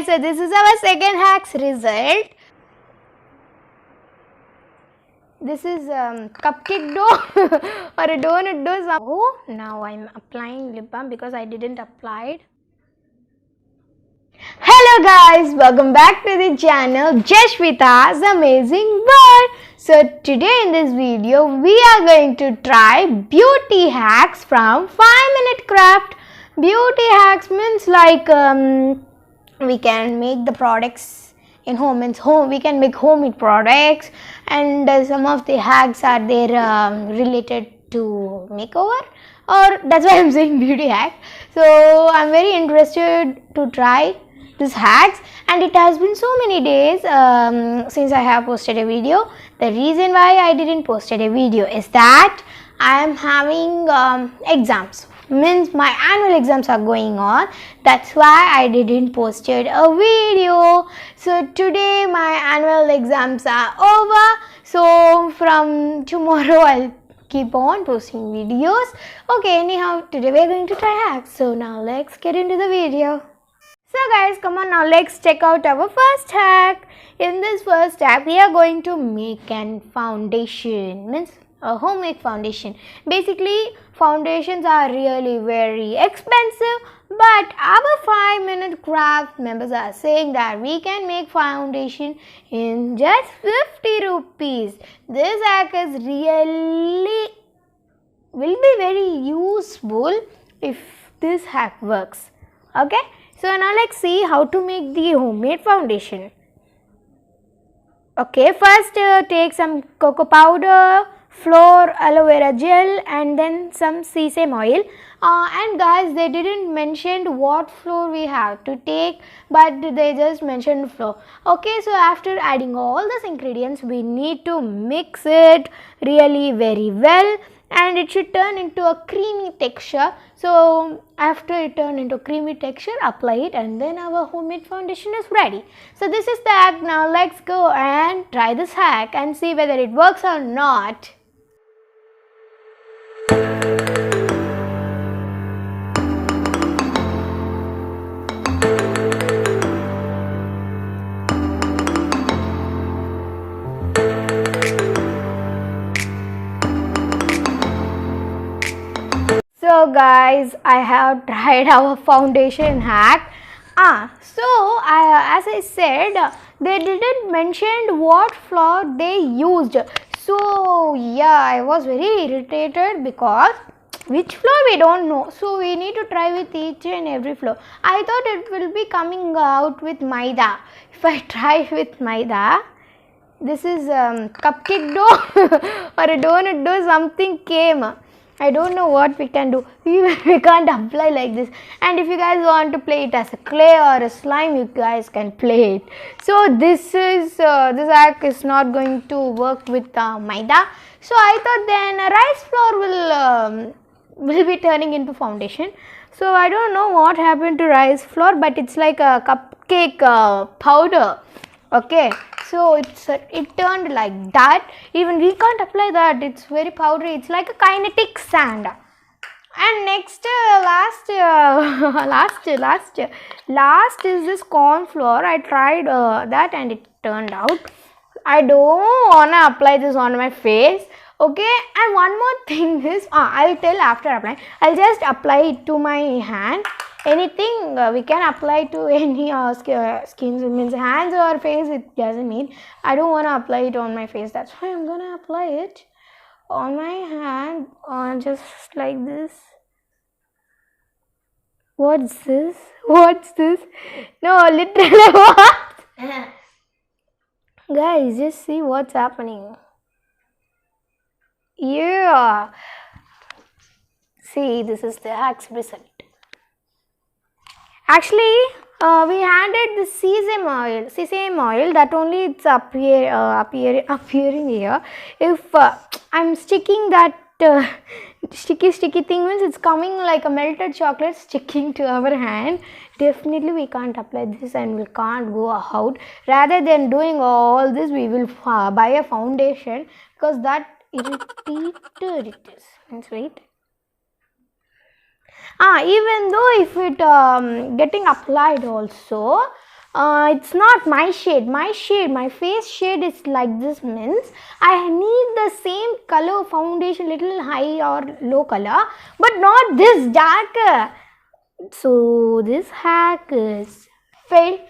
guys, so this is our second hacks result. This is cupcake dough or a donut dough. Oh, now I'm applying lip balm because I didn't apply it. Hello guys, welcome back to the channel Jashvita's Amazing World. So today in this video we are going to try beauty hacks from 5-minute craft. Beauty hacks means like we can make the products in home, we can make homemade products, and some of the hacks are there related to makeover, or that's why I'm saying beauty hack. So I'm very interested to try these hacks, and it has been so many days since I have posted a video. The reason why I didn't posted a video is that I am having exams, means my annual exams are going on. That's why I didn't posted a video. So today my annual exams are over, so from tomorrow I'll keep on posting videos. Okay, anyhow, today we're going to try hacks. So now let's get into the video. So guys, come on, now let's check out our first hack. In this first hack we are going to make an foundation, means a homemade foundation. Basically foundations are really very expensive, but our 5-minute craft members are saying that we can make foundation in just 50 rupees. This hack is really will be very useful if this hack works. Okay, so now let's see how to make the homemade foundation. Okay, first take some cocoa powder, flour, aloe vera gel, and then some sesame oil. And guys, they didn't mention what flour we have to take, but they just mentioned flour. Okay, so after adding all these ingredients, we need to mix it really very well, and it should turn into a creamy texture. So after it turn into creamy texture, apply it, and then our homemade foundation is ready. So this is the hack. Now let's go and try this hack and see whether it works or not. So guys, I have tried our foundation hack. As I said, they didn't mention what flour they used. So yeah, I was very irritated because which flour we don't know. So we need to try with each and every flour. I thought it will be coming out with maida. If I try with maida, this is cupcake dough or a donut dough, something came. I don't know what we can do. We can't apply like this. And if you guys want to play it as a clay or a slime, you guys can play it. So this hack is not going to work with maida. So I thought then rice flour will be turning into foundation. So I don't know what happened to rice flour, but it's like a cupcake powder. Okay, so it turned like that. Even we can't apply that. It's very powdery. It's like a kinetic sand. And next, last is this corn flour. I tried that and it turned out. I don't wanna apply this on my face. Okay, and one more thing is, I'll tell after applying. I'll just apply it to my hand. Anything we can apply to any skin, means hands or face, it doesn't mean. I don't want to apply it on my face, that's why I'm gonna apply it on my hand, just like this. What's this? No, literally what? Guys, just see what's happening. Yeah, see, this is the hack's result. Actually, we added the sesame oil, that only it's appearing here. If I'm sticking that sticky thing, means it's coming like a melted chocolate sticking to our hand. Definitely we can't apply this and we can't go out. Rather than doing all this, we will buy a foundation, because that irritated it is. Means wait. Even though if it getting applied also, it's not my shade. My face shade is like this, means I need the same color foundation, little high or low color, but not this darker. So this hack is failed.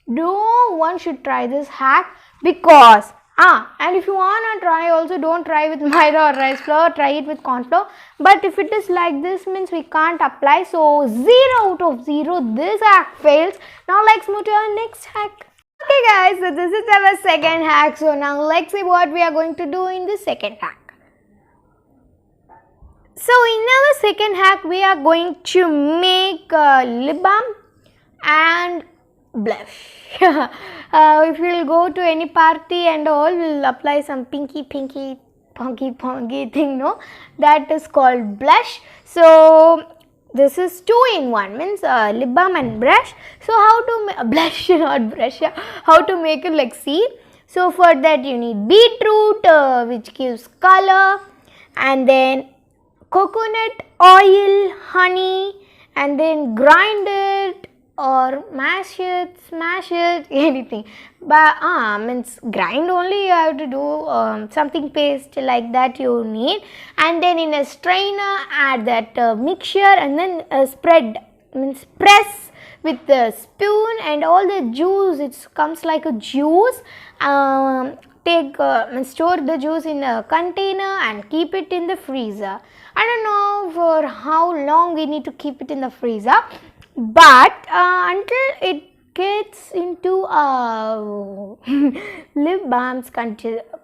No one should try this hack, because and if you wanna try also, don't try with maida or rice flour, try it with corn flour. But if it is like this, means we can't apply, so 0 out of 0, this hack fails. Now let's move to our next hack. Okay guys, so this is our second hack. So now let's see what we are going to do in the second hack. So in our second hack, we are going to make lip balm and blush. If we'll go to any party and all, we'll apply some pinky pongy thing, no, that is called blush. So this is 2 in 1, means lip balm and brush. So how to blush, not brush, how to make it, like, see. So for that you need beetroot, which gives color, and then coconut oil, honey, and then grind it or mash it, smash it, anything. But means grind only, you have to do something paste like that you need. And then in a strainer, add that mixture, and then spread, means press with the spoon, and all the juice, it comes like a juice. Take store the juice in a container and keep it in the freezer. I don't know for how long we need to keep it in the freezer, but until it gets into lip balm's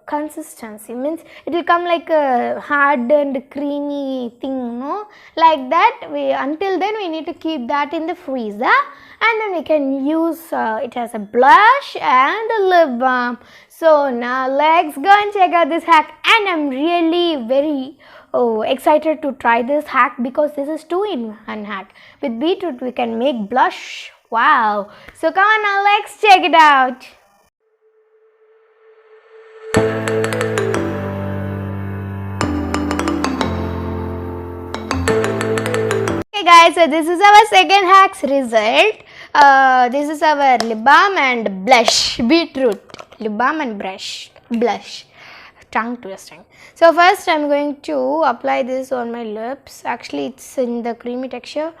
consistency, means it will come like a hard and creamy thing, no, like that. Until then we need to keep that in the freezer, and then we can use it as a blush and a lip balm. So now let's go and check out this hack, and I'm really very excited to try this hack, because this is 2 in 1 hack. With beetroot we can make blush. Wow! So come on now, let's check it out. Okay guys, so this is our second hack's result. This is our lip balm and blush. Beetroot, lip balm and blush. Tongue twisting. So first I'm going to apply this on my lips. Actually it's in the creamy texture.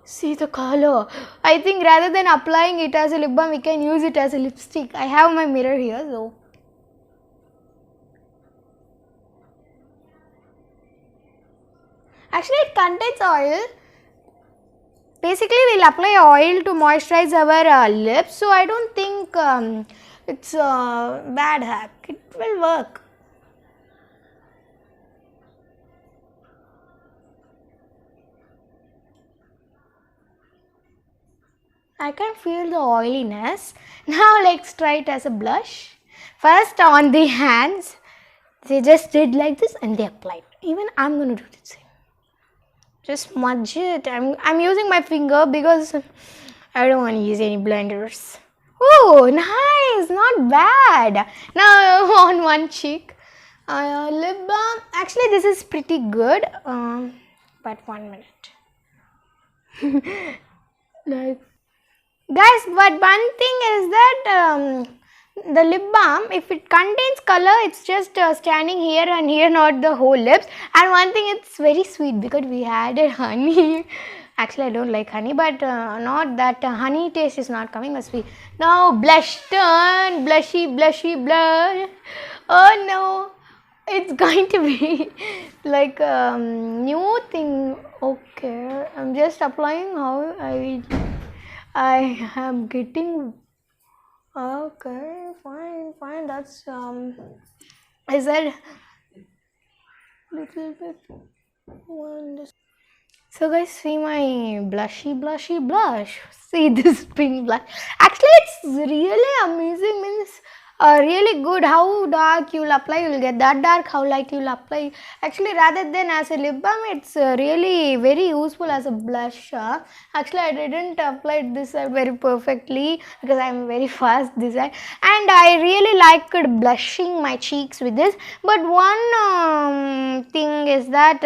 See the color. I think rather than applying it as a lip balm, we can use it as a lipstick. I have my mirror here, so actually it contains oil. Basically we'll apply oil to moisturize our lips, so I don't think it's a bad hack. It will work. I can feel the oiliness. Now let's try it as a blush. First on the hands, they just did like this and they applied. Even I'm going to do the same. Just smudge it. I'm using my finger because I don't want to use any blenders. Oh, nice, not bad. Now on one cheek, lip balm. Actually, this is pretty good. But 1 minute. Like, guys, but one thing is that the lip balm, if it contains color, it's just standing here and here, not the whole lips. And one thing, it's very sweet because we added honey. Actually, I don't like honey, but not that honey taste is not coming as sweet. Now blush turn, blushy blush. Oh no, it's going to be like new thing. Okay, I'm just applying how I am getting. Okay, fine. That's I said little bit one. So guys, see my blushy blush. See this pink blush. Actually, it's really amazing. Means really good. How dark you will apply, you will get that dark. How light you will apply. Actually, rather than as a lip balm, it's really very useful as a blush. Actually, I didn't apply this very perfectly because I'm very fast this side, and I really liked blushing my cheeks with this. But one thing is that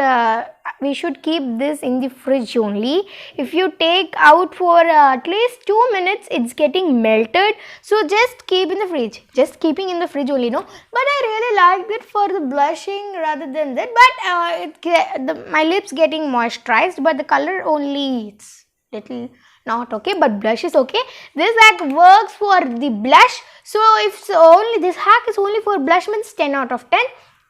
we should keep this in the fridge only. If you take out for at least 2 minutes, it's getting melted. So just keep in the fridge. Just keeping in the fridge only, no. But I really liked it for the blushing rather than that. But my lips getting moisturized, but the color only it's little not okay. But blush is okay. This hack works for the blush. So if only this hack is only for blush, means 10 out of 10.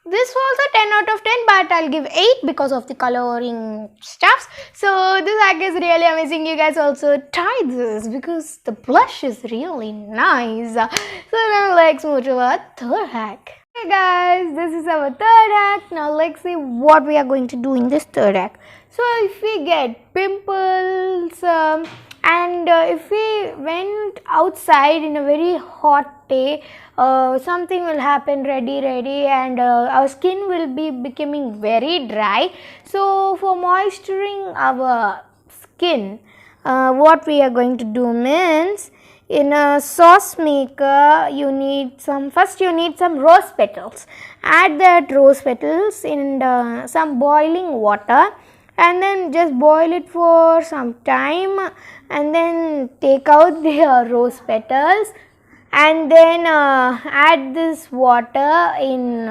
This was a 10 out of 10, but I'll give 8 because of the coloring stuffs. So this hack is really amazing. You guys also try this because the blush is really nice. So now let's move to our third hack. Hey guys, this is our third hack. Now let's see what we are going to do in this third hack. So if we get pimples and if we went outside in a very hot day, something will happen ready and our skin will be becoming very dry. So for moisturizing our skin, what we are going to do means, in a sauce maker you need some rose petals. Add that rose petals in some boiling water and then just boil it for some time and then take out the rose petals and then add this water in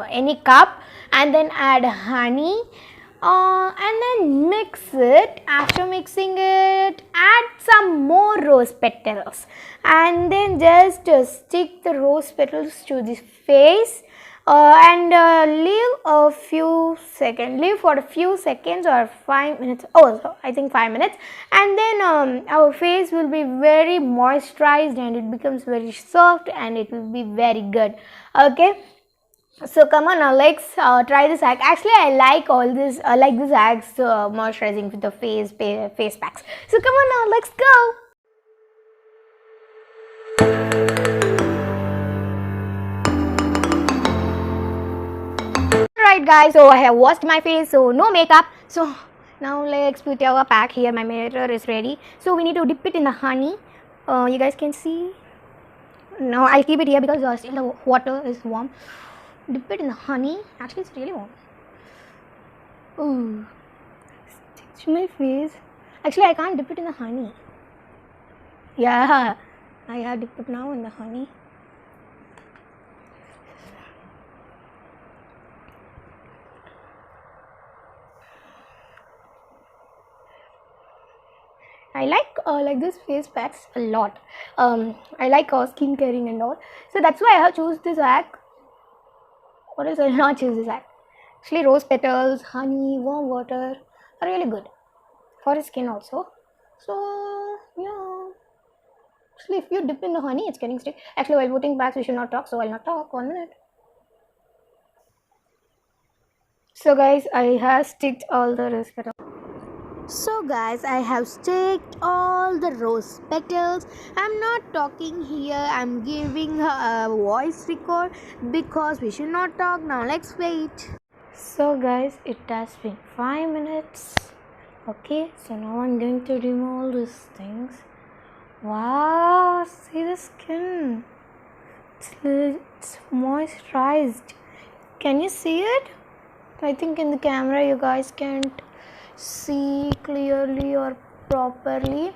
any cup and then add honey and then mix it. After mixing it, add some more rose petals and then just stick the rose petals to the face and leave for a few seconds or 5 minutes. I think 5 minutes, and then our face will be very moisturized and it becomes very soft and it will be very good. Okay. So come on now, let's try this hack. Actually, I like all this. I like this hacks moisturizing with the face packs. So come on now, let's go. Alright guys, so I have washed my face, so no makeup. So now let's put our pack here. My mirror is ready. So we need to dip it in the honey. You guys can see. Now I'll keep it here because still the water is warm. Dip it in the honey. Actually, it's really warm. Ooh, stick to my face. Actually, I can't dip it in the honey. Yeah, I have dipped it now in the honey. I like this face packs a lot. I like skin caring and all. So that's why I have choose this hack. What else I'll not choose this hack? Actually, rose petals, honey, warm water are really good for the skin also. So yeah. Actually, if you dip in the honey, it's getting stick. Actually, while putting packs, we should not talk. So I'll not talk. 1 minute. So guys, I have sticked all the rose petals. So guys, I have sticked all the rose petals. I'm not talking here, I'm giving a voice record because we should not talk. Now let's wait. So guys, it has been 5 minutes. Okay, so now I'm going to remove all these things. Wow, see the skin. It's moisturized. Can you see it? I think in the camera you guys can't see clearly or properly,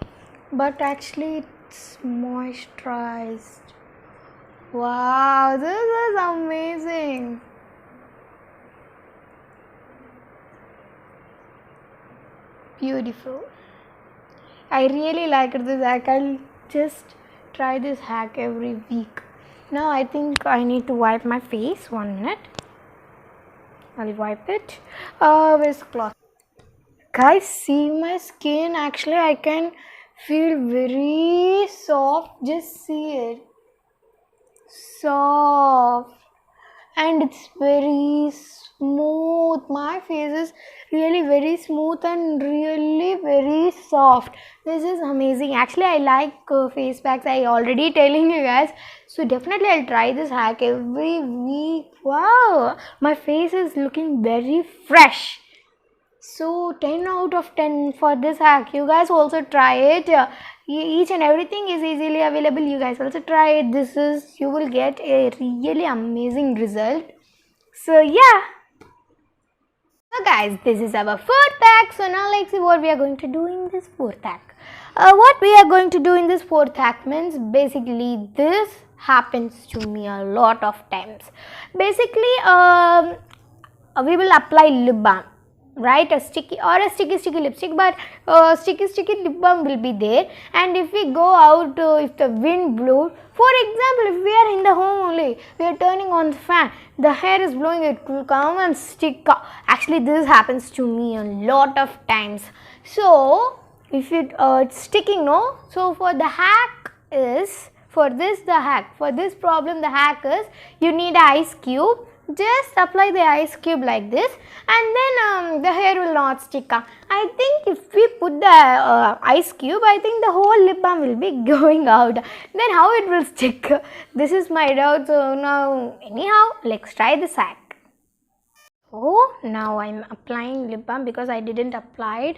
but actually it's moisturized. Wow, this is amazing. Beautiful. I really liked this hack. I'll just try this hack every week. Now I think I need to wipe my face. 1 minute. I'll wipe it with cloth. Guys, see my skin. Actually, I can feel very soft. Just see it. Soft. And it's very smooth. My face is really very smooth and really very soft. This is amazing. Actually, I like face packs. I already telling you guys. So definitely I'll try this hack every week. Wow. My face is looking very fresh. So 10 out of 10 for this hack. You guys also try it. Each and everything is easily available. You guys also try it. You will get a really amazing result. So yeah. So guys, this is our fourth hack. So now let's see what we are going to do in this fourth hack. What we are going to do in this fourth hack means basically this happens to me a lot of times. Basically, we will apply lip balm, right? A sticky lipstick, but sticky lip balm will be there. And if we go out, if the wind blows, for example, if we are in the home only, we are turning on the fan, the hair is blowing, it will come and stick. Actually, this happens to me a lot of times. So if it's sticking, no. So for the hack is, for this problem, the hack is, you need an ice cube. Just apply the ice cube like this, and then the hair will not stick. I think if we put the ice cube, I think the whole lip balm will be going out. Then how it will stick? This is my doubt. So now, anyhow, let's try this hack. Oh, now I'm applying lip balm because I didn't apply it.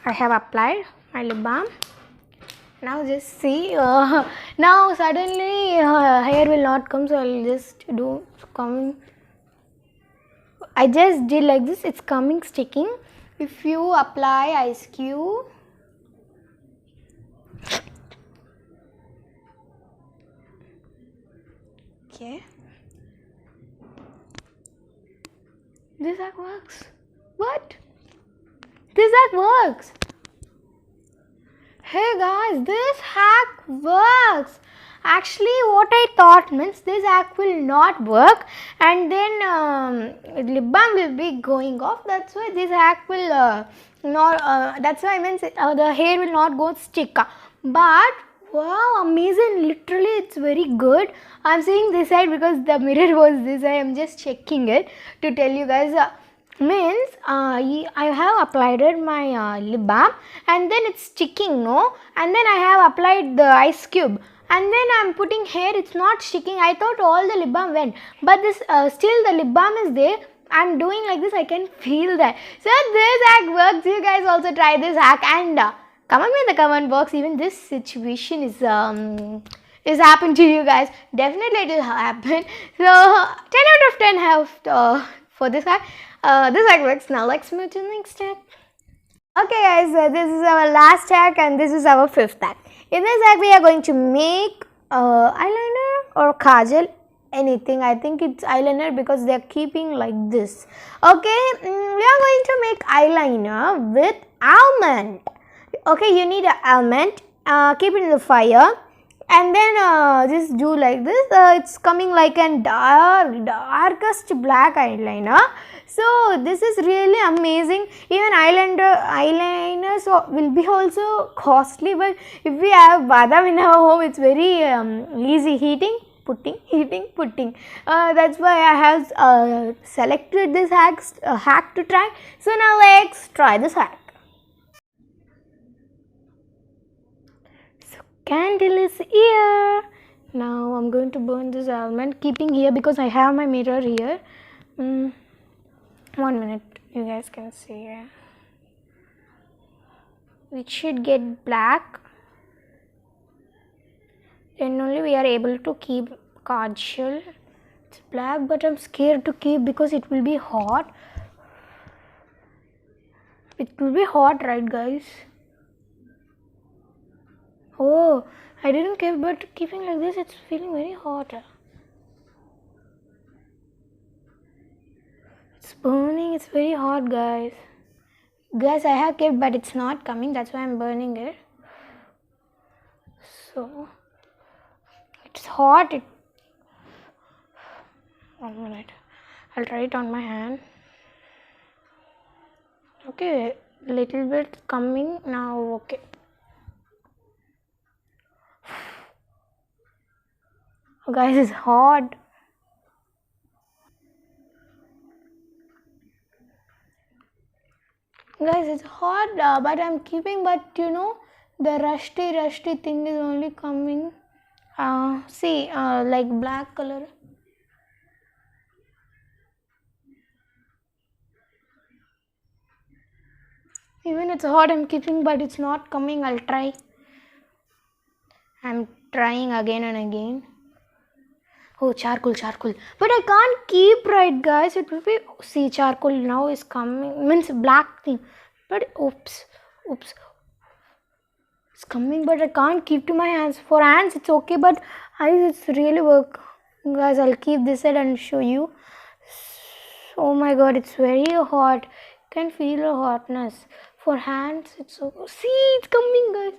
I have applied my lip balm. Now just see, now suddenly hair will not come, so I'll just do coming. I just did like this, it's coming sticking. If you apply ice cube, okay, this hack works. What? This hack works. Hey guys, this hack works. Actually, what I thought means this hack will not work, and then lip balm will be going off. That's why this hack will not. That's why I mean the hair will not go stick. But wow, amazing! Literally, it's very good. I'm seeing this side because the mirror was this side. I'm just checking it to tell you guys. Means I have applied my lip balm, and then it's sticking, no, and then I have applied the ice cube, and then I'm putting hair, it's not sticking. I thought all the lip balm went, but this still the lip balm is there. I'm doing like this, I can feel that. So this hack works. You guys also try this hack, and comment me in the comment box. Even this situation is happened to you guys. Definitely it will happen. So 10 out of 10 have for this hack. This hack works. Now let's move to the next hack. Okay guys, this is our last hack, and this is our fifth hack. In this hack we are going to make eyeliner or kajal, anything. I think it's eyeliner because they are keeping like this. Okay, we are going to make eyeliner with almond. Okay, you need an almond. Keep it in the fire, and then just do like this. It's coming like a darkest black eyeliner. So this is really amazing. Even eyeliners will be also costly, but if we have badam in our home, it's very easy. Heating, putting. That's why I have selected this hack to try. So now let's try this hack. So candle is here. Now I'm going to burn this almond, keeping here because I have my mirror here. 1 minute, you guys can see. It should get black. Then only we are able to keep kajal. It's black, but I'm scared to keep because it will be hot. It will be hot, right, guys? Oh, I didn't keep, but keeping like this, it's feeling very hot. It's burning, it's very hot, guys. Guys, I have kept, but it's not coming. That's why I'm burning it. So it's hot. 1 minute. I'll try it on my hand. Okay, little bit coming now. Okay. Oh, guys, it's hot. Guys, it's hot, but I'm keeping, but you know, the rusty thing is only coming. See, like black color. Even it's hot, I'm keeping, but it's not coming. I'll try. I'm trying again and again. Oh, charcoal. But I can't keep right, guys. It will be, see, charcoal now is coming, means black thing. But oops. It's coming, but I can't keep to my hands. For hands, it's okay, but eyes, it's really work. Guys, I'll keep this side and show you. Oh my god, it's very hot. Can feel the hotness. For hands, it's so. See, it's coming, guys.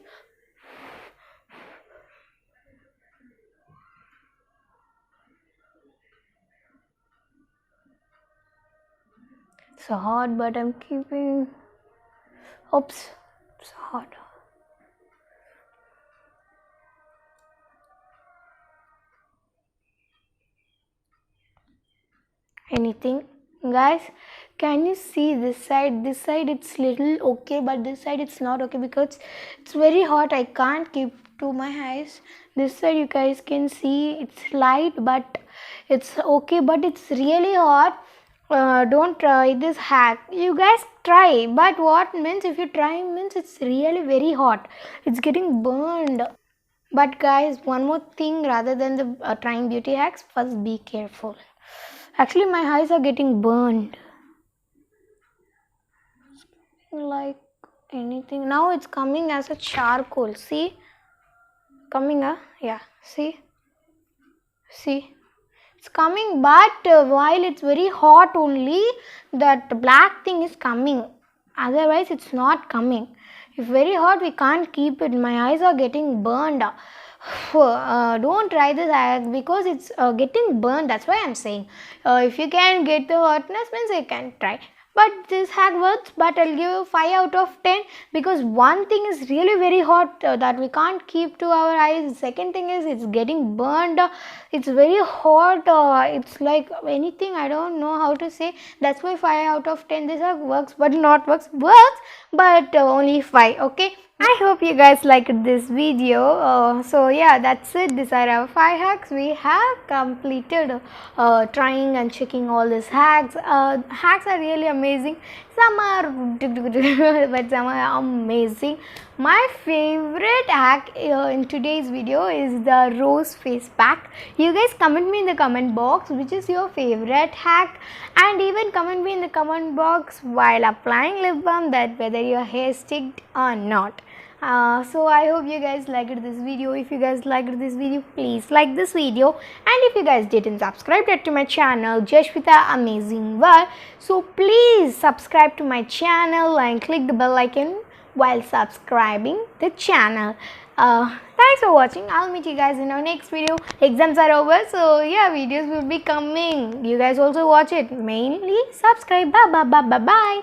It's so hot, but I'm keeping. Oops, it's hot. Anything, guys? Can you see this side? This side it's little okay, but this side it's not okay because it's very hot. I can't keep to my eyes. This side you guys can see it's light, but it's okay, but it's really hot. Don't try this hack. You guys try, but what means if you try means it's really very hot. It's getting burned. But guys, one more thing, rather than the trying beauty hacks, first be careful. Actually, my eyes are getting burned. Like anything. Now it's coming as a charcoal. See? Coming, yeah. See? It's coming, but while it's very hot only, that black thing is coming. Otherwise, it's not coming. If very hot, we can't keep it. My eyes are getting burned. Don't try this hack because it's getting burned. That's why I'm saying if you can get the hotness means you can try, but this hack works. But I'll give you 5 out of 10 because one thing is really very hot that we can't keep to our eyes. Second thing is it's getting burned. It's very hot. It's like anything, I don't know how to say. That's why 5 out of 10 this hack works, but not works, but only 5. Okay, I hope you guys liked this video. So yeah, that's it. These are our 5 hacks. We have completed trying and checking all these hacks. Hacks are really amazing. Some are but some are amazing. My favorite hack in today's video is the rose face pack. You guys comment me in the comment box which is your favorite hack, and even comment me in the comment box while applying lip balm that whether your hair sticked or not. So I hope you guys liked this video. If you guys liked this video, please like this video, and if you guys didn't subscribe yet to my channel Jeshwita Amazing World, so please subscribe to my channel and click the bell icon while subscribing the channel. Thanks for watching. I'll meet you guys in our next video. Exams are over, so yeah, videos will be coming. You guys also watch it. Mainly subscribe. Bye.